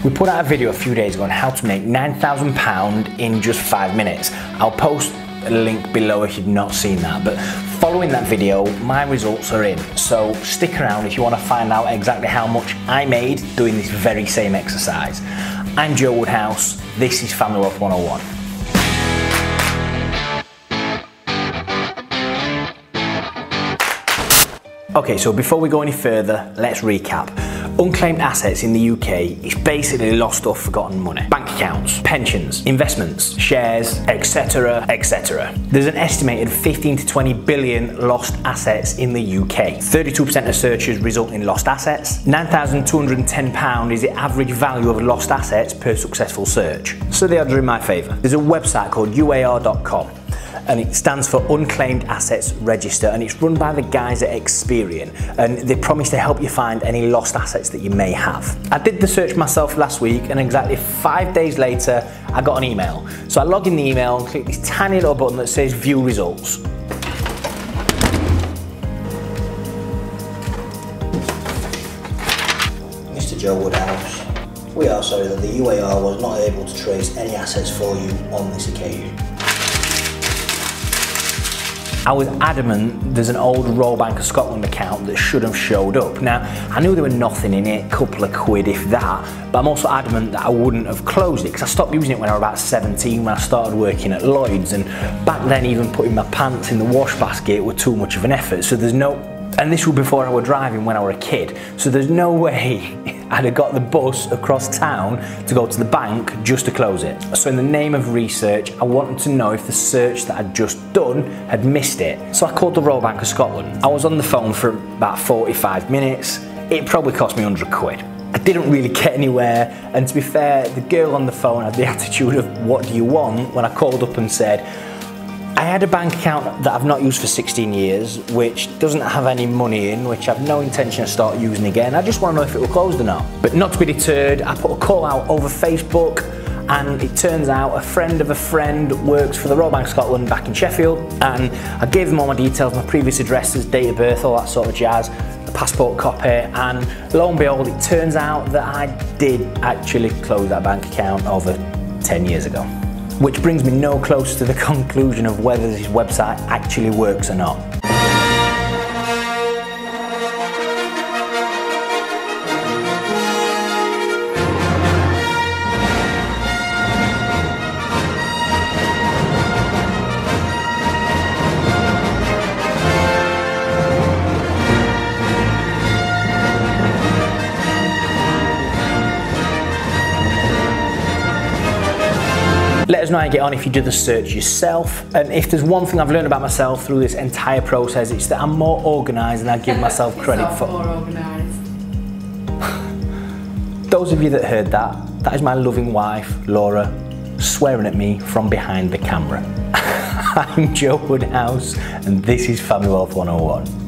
We put out a video a few days ago on how to make £9,000 in just 5 minutes. I'll post a link below if you've not seen that, but following that video, my results are in. So stick around if you want to find out exactly how much I made doing this very same exercise. I'm Joe Woodhouse, this is Family Wealth 101. Okay, so before we go any further, let's recap. Unclaimed assets in the UK is basically lost or forgotten money. Bank accounts, pensions, investments, shares, etc, etc. There's an estimated 15 to 20 billion lost assets in the UK. 32% of searches result in lost assets. £9,210 is the average value of lost assets per successful search. So the odds are in my favour. There's a website called UAR.com. and it stands for Unclaimed Assets Register, and it's run by the guys at Experian, and they promise to help you find any lost assets that you may have. I did the search myself last week, and exactly 5 days later I got an email. So I log in the email and click this tiny little button that says View Results. Mr. Joe Woodhouse, we are sorry that the UAR was not able to trace any assets for you on this occasion. I was adamant there's an old Royal Bank of Scotland account that should have showed up. Now, I knew there were nothing in it, a couple of quid if that, but I'm also adamant that I wouldn't have closed it because I stopped using it when I was about 17 when I started working at Lloyd's, and back then even putting my pants in the wash basket were too much of an effort, so there's no, and this was before I was driving when I was a kid, so there's no way I'd have got the bus across town to go to the bank just to close it. So in the name of research, I wanted to know if the search that I'd just done had missed it. So I called the Royal Bank of Scotland. I was on the phone for about 45 minutes. It probably cost me 100 quid. I didn't really get anywhere, and to be fair, the girl on the phone had the attitude of, what do you want, when I called up and said, I had a bank account that I've not used for 16 years, which doesn't have any money in, which I've no intention of start using again. I just want to know if it will closed or not. But not to be deterred, I put a call out over Facebook, and it turns out a friend of a friend works for the Royal Bank of Scotland back in Sheffield, and I gave them all my details, my previous addresses, date of birth, all that sort of jazz, a passport copy, and lo and behold, it turns out that I did actually close that bank account over 10 years ago. Which brings me no closer to the conclusion of whether this website actually works or not. Let us know how you get on if you do the search yourself, and if there's one thing I've learned about myself through this entire process, it's that I'm more organised than I give myself credit for. More organised. Those of you that heard that, that is my loving wife, Laura, swearing at me from behind the camera. I'm Joe Woodhouse, and this is Family Wealth 101.